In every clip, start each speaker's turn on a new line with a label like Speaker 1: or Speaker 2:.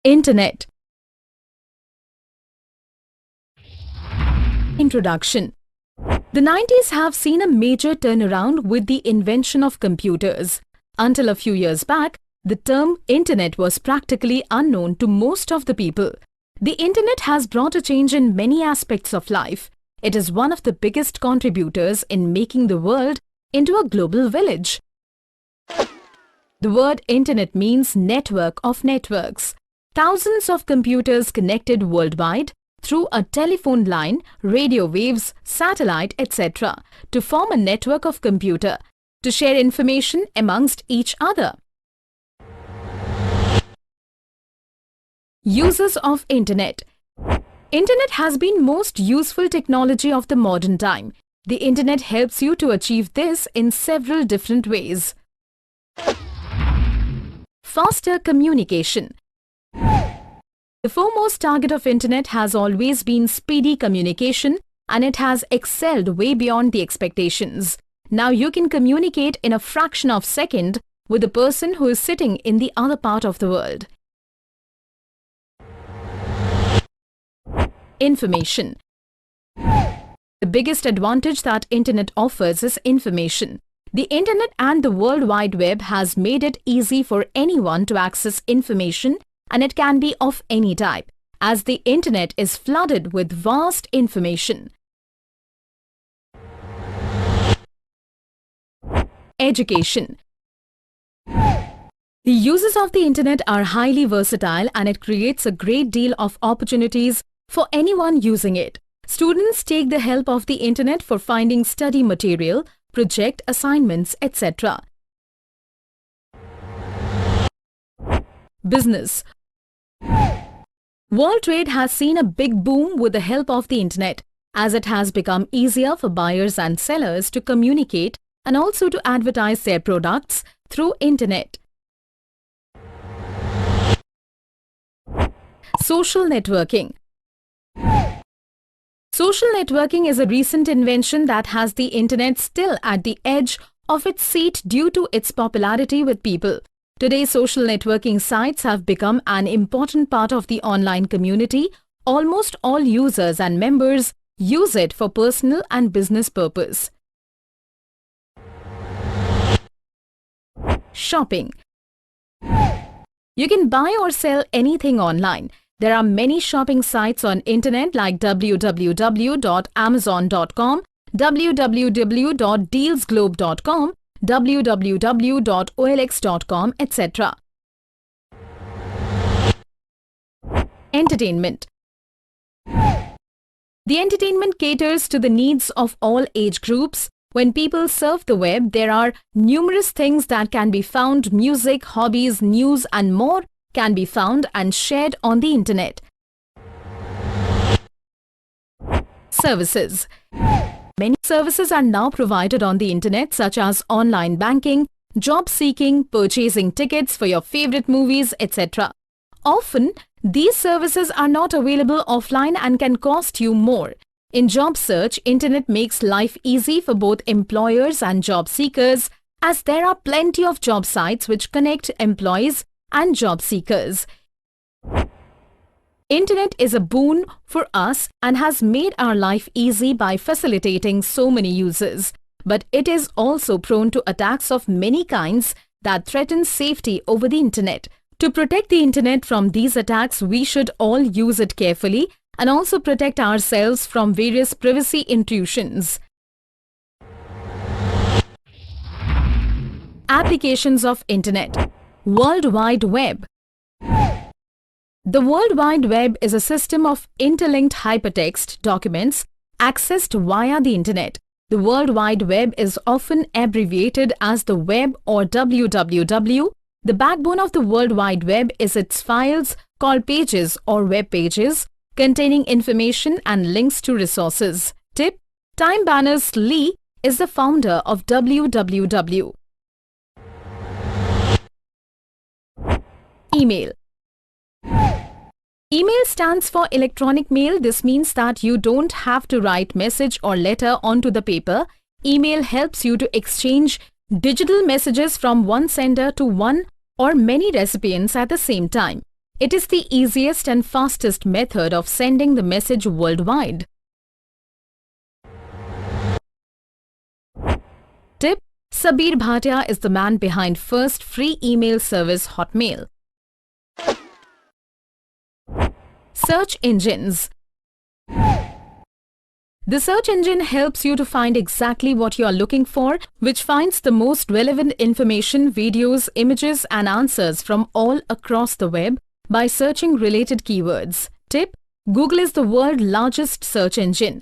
Speaker 1: Internet. Introduction. The 90s have seen a major turnaround with the invention of computers. Until a few years back, the term Internet was practically unknown to most of the people. The Internet has brought a change in many aspects of life. It is one of the biggest contributors in making the world into a global village. The word Internet means network of networks. Thousands of computers connected worldwide through a telephone line, radio waves, satellite, etc. to form a network of computer to share information amongst each other. Uses of Internet. Internet has been most useful technology of the modern time. The Internet helps you to achieve this in several different ways. Faster communication. The foremost target of Internet has always been speedy communication, and it has excelled way beyond the expectations. Now you can communicate in a fraction of a second with the person who is sitting in the other part of the world. Information. The biggest advantage that Internet offers is information. The Internet and the World Wide Web has made it easy for anyone to access information, and it can be of any type, as the Internet is flooded with vast information. Education. The uses of the Internet are highly versatile, and it creates a great deal of opportunities for anyone using it. Students take the help of the Internet for finding study material, project assignments, etc. Business. World trade has seen a big boom with the help of the Internet, as it has become easier for buyers and sellers to communicate and also to advertise their products through Internet. Social networking. Social networking is a recent invention that has the Internet still at the edge of its seat due to its popularity with people. Today, social networking sites have become an important part of the online community. Almost all users and members use it for personal and business purpose. Shopping. You can buy or sell anything online. There are many shopping sites on Internet like www.amazon.com, www.dealsglobe.com, www.olx.com, etc. Entertainment. The entertainment caters to the needs of all age groups. When people surf the web, there are numerous things that can be found. Music, hobbies, news, and more can be found and shared on the Internet. Services. Many services are now provided on the Internet, such as online banking, job seeking, purchasing tickets for your favorite movies, etc. Often, these services are not available offline and can cost you more. In job search, Internet makes life easy for both employers and job seekers, as there are plenty of job sites which connect employees and job seekers. Internet is a boon for us and has made our life easy by facilitating so many uses. But it is also prone to attacks of many kinds that threaten safety over the Internet. To protect the Internet from these attacks, we should all use it carefully and also protect ourselves from various privacy intrusions. Applications of Internet. World Wide Web. The World Wide Web is a system of interlinked hypertext documents accessed via the Internet. The World Wide Web is often abbreviated as the web or WWW. The backbone of the World Wide Web is its files called pages or web pages, containing information and links to resources. Tip: Tim Berners-Lee is the founder of WWW. Email. Email stands for electronic mail. This means that you don't have to write message or letter onto the paper. Email helps you to exchange digital messages from one sender to one or many recipients at the same time. It is the easiest and fastest method of sending the message worldwide. Tip: Sabir Bhatia is the man behind first free email service Hotmail. Search engines. The search engine helps you to find exactly what you are looking for, which finds the most relevant information, videos, images and answers from all across the web by searching related keywords. Tip: Google is the world's largest search engine.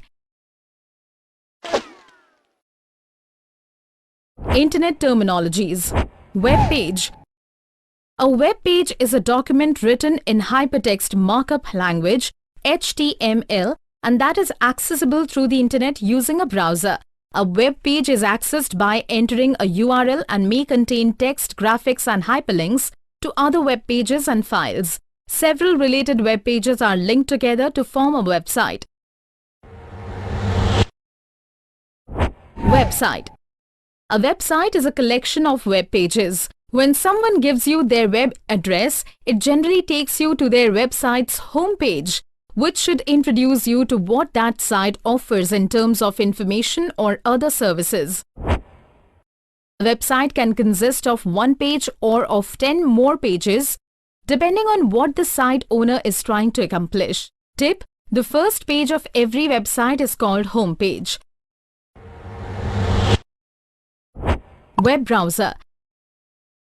Speaker 1: Internet terminologies. Web page. A web page is a document written in hypertext markup language HTML and that is accessible through the internet using a browser. A web page is accessed by entering a URL and may contain text, graphics and hyperlinks to other web pages and files. Several related web pages are linked together to form a website. Website. A website is a collection of web pages. When someone gives you their web address, it generally takes you to their website's homepage, which should introduce you to what that site offers in terms of information or other services. A website can consist of one page or of 10 more pages, depending on what the site owner is trying to accomplish. Tip: The first page of every website is called homepage. Web browser.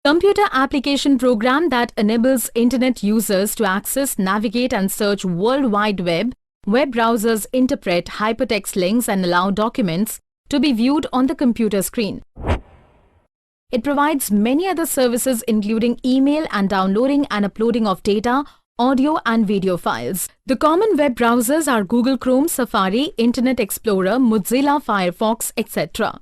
Speaker 1: Computer application program that enables internet users to access, navigate and search World Wide Web. Web browsers interpret hypertext links and allow documents to be viewed on the computer screen. It provides many other services including email and downloading and uploading of data, audio and video files. The common web browsers are Google Chrome, Safari, Internet Explorer, Mozilla Firefox, etc.